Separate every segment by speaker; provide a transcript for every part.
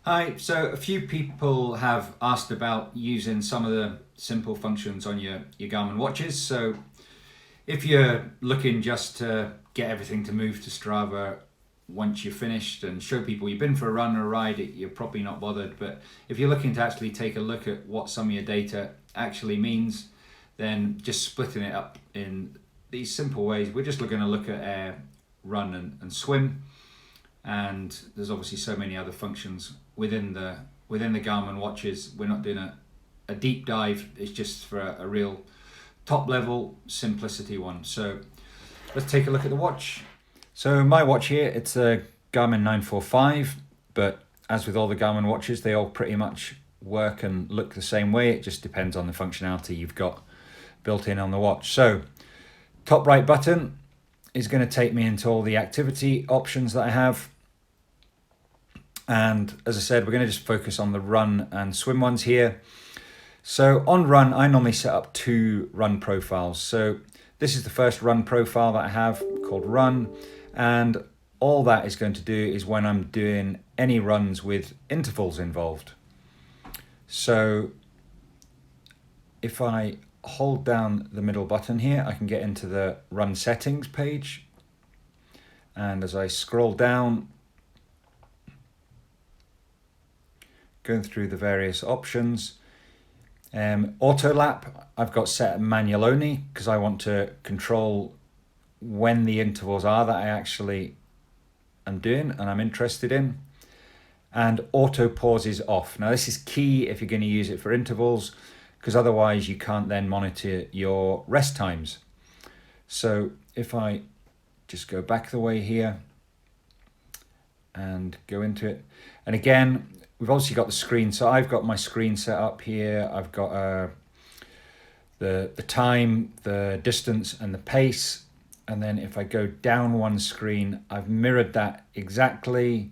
Speaker 1: Hi, so a few people have asked about using some of the simple functions on your Garmin watches. So if you're looking just to get everything to move to Strava once you're finished and show people you've been for a run or a ride, you're probably not bothered. But if you're looking to actually take a look at what some of your data actually means, then just splitting it up in these simple ways. We're just going to look at air, run and swim, and there's obviously so many other functions within the Garmin watches. We're not doing a deep dive. It's just for a real top level simplicity one. So let's take a look at the watch. So my watch here, it's a Garmin 945, but as with all the Garmin watches, they all pretty much work and look the same way. It just depends on the functionality you've got built in on the watch. So top right button is going to take me into all the activity options that I have. And as I said, we're going to just focus on the run and swim ones here. So on run, I normally set up 2 run profiles. So this is the first run profile that I have called run. And all that is going to do is when I'm doing any runs with intervals involved. So if I hold down the middle button here, I can get into the run settings page. And as I scroll down, going through the various options, auto lap I've got set at manual only because I want to control when the intervals are that I actually am doing and I'm interested in. And auto pause is off. Now this is key if you're going to use it for intervals, because otherwise you can't then monitor your rest times. So if I just go back the way here and go into it, and again, we've obviously got the screen. So I've got my screen set up here. I've got the time, the distance and the pace. And then if I go down one screen, I've mirrored that exactly,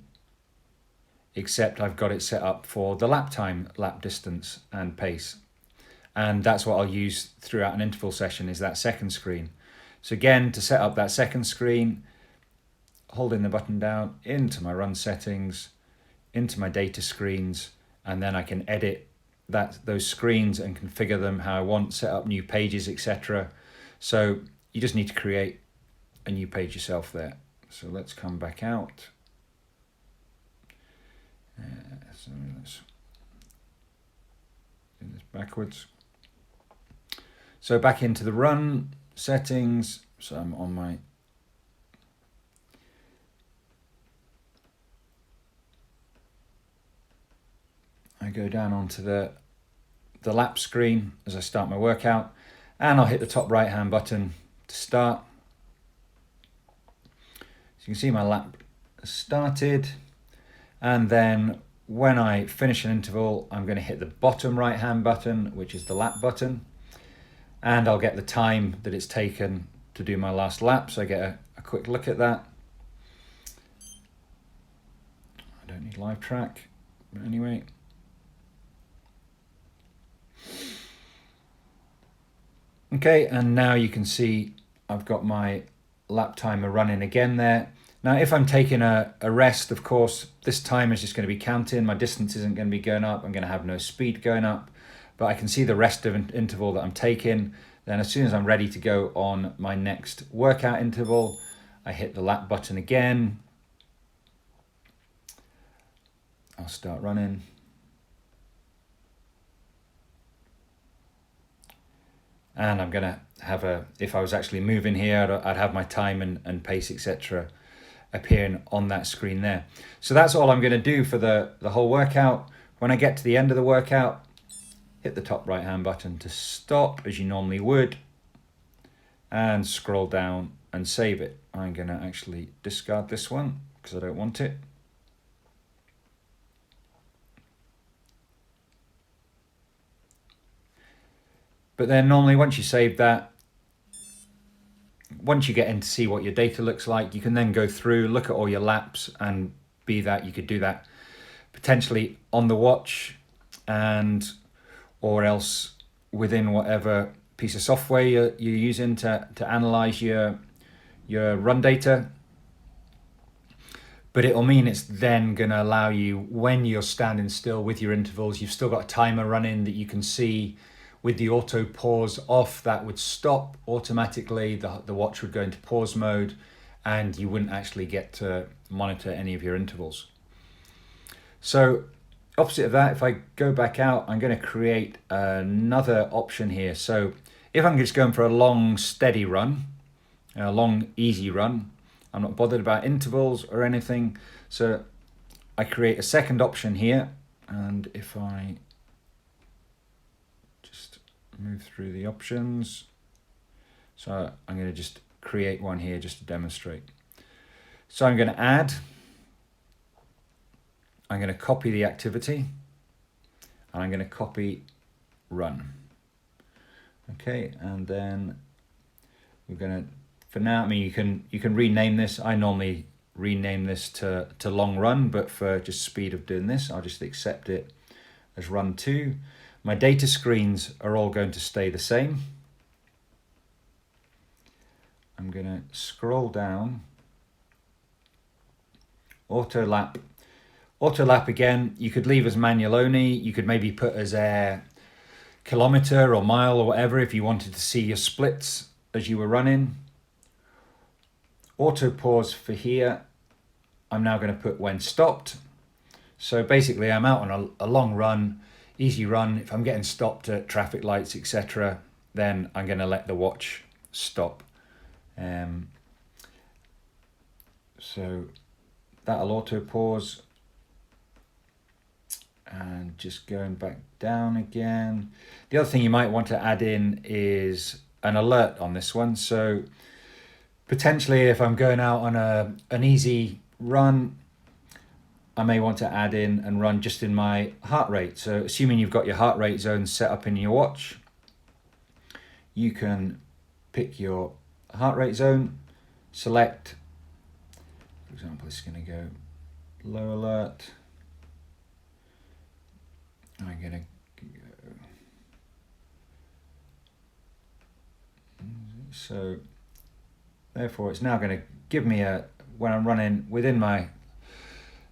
Speaker 1: except I've got it set up for the lap time, lap distance and pace. And that's what I'll use throughout an interval session, is that second screen. So again, to set up that second screen, holding the button down into my run settings, into my data screens, and then I can edit those screens and configure them how I want, set up new pages, etc. So you just need to create a new page yourself there. So let's come back out. So let's do this backwards. So back into the run settings. So I'm on my I go down onto the lap screen as I start my workout, and I'll hit the top right hand button to start. So you can see my lap started, and then when I finish an interval, I'm going to hit the bottom right hand button, which is the lap button, and I'll get the time that it's taken to do my last lap. So I get a quick look at that. I don't need live track, but anyway. Okay, and now you can see I've got my lap timer running again there. Now, if I'm taking a rest, of course, this time is just going to be counting. My distance isn't going to be going up. I'm going to have no speed going up, but I can see the rest of an interval that I'm taking. Then as soon as I'm ready to go on my next workout interval, I hit the lap button again. I'll start running. And I'm going to have if I was actually moving here, I'd have my time and pace, etc. appearing on that screen there. So that's all I'm going to do for the whole workout. When I get to the end of the workout, hit the top right hand button to stop as you normally would, and scroll down and save it. I'm going to actually discard this one because I don't want it. But then normally once you save that, once you get in to see what your data looks like, you can then go through, look at all your laps, and be that you could do that potentially on the watch, and or else within whatever piece of software you're using to analyze your run data. but it'll mean it's then going to allow you, when you're standing still with your intervals, you've still got a timer running that you can see. With the auto pause off, that would stop automatically. The watch would go into pause mode and you wouldn't actually get to monitor any of your intervals. So opposite of that, if I go back out, I'm going to create another option here. So if I'm just going for a long steady run, a long easy run, I'm not bothered about intervals or anything. So I create a second option here, and if I just move through the options, so I'm going to just create one here just to demonstrate. So I'm going to add, I'm going to copy the activity, and I'm going to copy run. Okay, and then we're going to, for now, I mean, you can rename this. I normally rename this to long run, but for just speed of doing this, I'll just accept it as run 2. My data screens are all going to stay the same. I'm going to scroll down. Auto lap. Auto lap again, you could leave as manual only. You could maybe put as a kilometer or mile or whatever if you wanted to see your splits as you were running. Auto pause for here, I'm now going to put when stopped. So basically I'm out on a long run, easy run. If I'm getting stopped at traffic lights, etc., then I'm going to let the watch stop. So that'll auto pause. And just going back down again. The other thing you might want to add in is an alert on this one. So potentially if I'm going out on an easy run, I may want to add in and run just in my heart rate. So assuming you've got your heart rate zone set up in your watch, you can pick your heart rate zone, select, for example, it's going to go low alert. I'm going to go, so therefore it's now going to give me when I'm running within my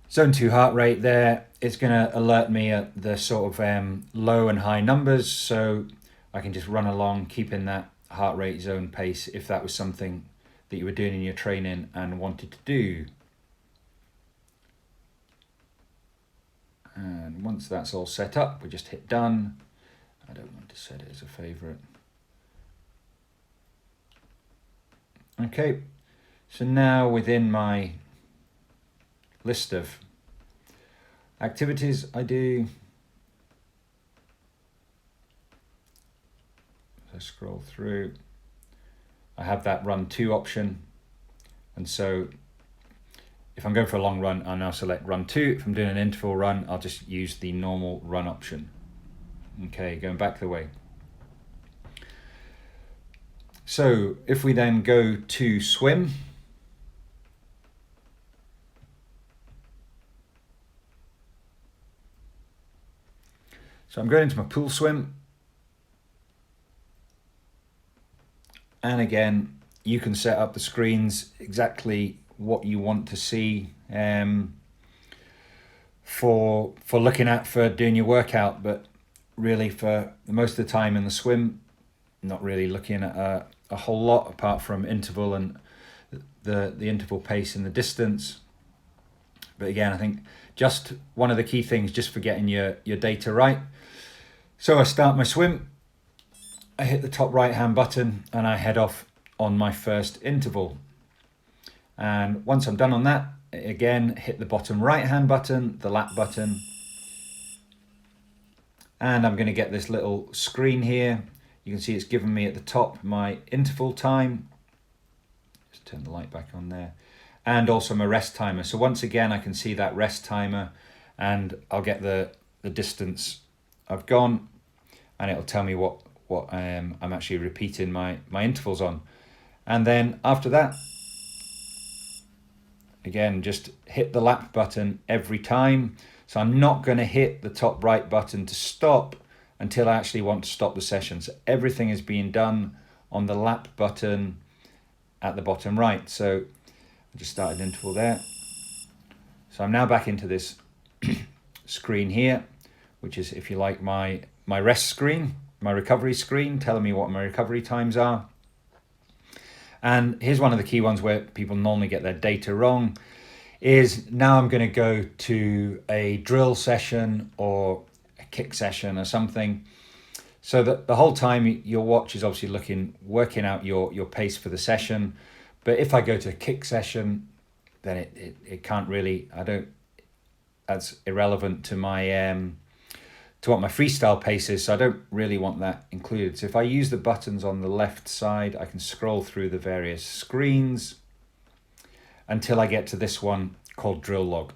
Speaker 1: zone 2 heart rate there, it's going to alert me at the sort of low and high numbers, so I can just run along keeping that heart rate zone pace if that was something that you were doing in your training and wanted to do. And once that's all set up, we just hit done. I don't want to set it as a favorite. Okay, so now within my list of activities I do, as I scroll through, I have that run 2 option, and so if I'm going for a long run, I'll now select run 2. If I'm doing an interval run, I'll just use the normal run option. Okay, going back the way. So if we then go to swim, so I'm going into my pool swim, and again, you can set up the screens exactly what you want to see for looking at for doing your workout, but really for most of the time in the swim, not really looking at a whole lot apart from interval and the interval pace and the distance. But again, I think just one of the key things just for getting your data right. So I start my swim, I hit the top right hand button and I head off on my first interval. And once I'm done on that, again, hit the bottom right hand button, the lap button. And I'm going to get this little screen here. You can see it's given me at the top my interval time. Just turn the light back on there. And also my rest timer. So once again, I can see that rest timer and I'll get the distance I've gone, and it'll tell me what I'm actually repeating my intervals on. And then after that, again, just hit the lap button every time. So I'm not going to hit the top right button to stop until I actually want to stop the session. So everything is being done on the lap button at the bottom right. So I just started an interval there. So I'm now back into this screen here, which is, if you like, my rest screen, my recovery screen, telling me what my recovery times are. And here's one of the key ones where people normally get their data wrong, is now I'm going to go to a drill session or a kick session or something. So that the whole time your watch is obviously working out your pace for the session. But if I go to a kick session, then it can't really, that's irrelevant to my to what my freestyle pace is, so I don't really want that included. So if I use the buttons on the left side, I can scroll through the various screens until I get to this one called drill log.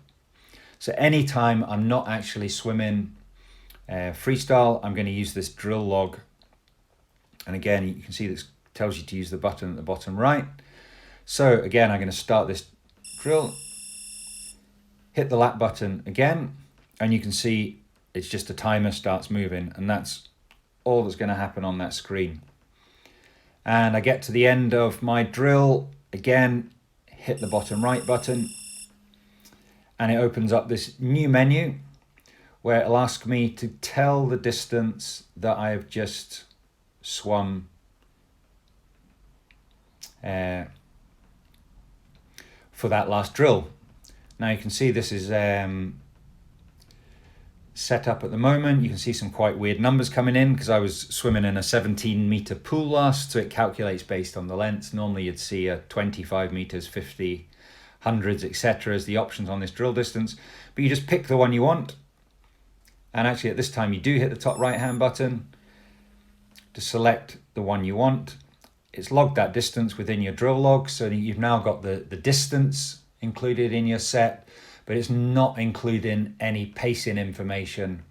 Speaker 1: So anytime I'm not actually swimming freestyle, I'm going to use this drill log. And again, you can see this tells you to use the button at the bottom right. So again, I'm going to start this drill, hit the lap button again, and you can see it's just a timer starts moving, and that's all that's going to happen on that screen. And I get to the end of my drill, again, hit the bottom right button, and it opens up this new menu where it'll ask me to tell the distance that I've just swum for that last drill. Now you can see this is set up at the moment. You can see some quite weird numbers coming in because I was swimming in a 17-meter pool last, so it calculates based on the lengths. Normally you'd see a 25 meters, 50, hundreds, etc. as the options on this drill distance, but you just pick the one you want. And actually at this time you do hit the top right hand button to select the one you want. It's logged that distance within your drill log, so you've now got the distance included in your set, but it's not including any pacing information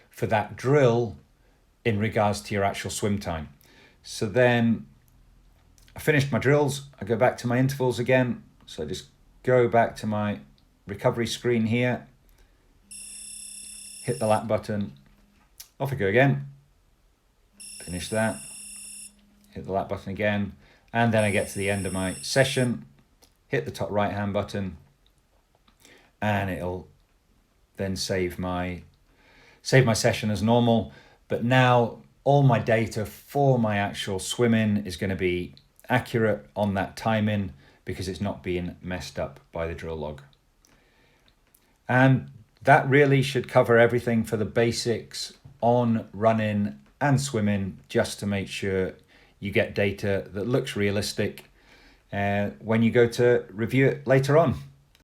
Speaker 1: for that drill in regards to your actual swim time. So then I finished my drills, I go back to my intervals again. So I just go back to my recovery screen here, hit the lap button, off I go again, finish that, hit the lap button again, and then I get to the end of my session, hit the top right hand button, and it'll then save my session as normal. But now all my data for my actual swimming is going to be accurate on that timing because it's not being messed up by the drill log. And that really should cover everything for the basics on running and swimming, just to make sure you get data that looks realistic when you go to review it later on.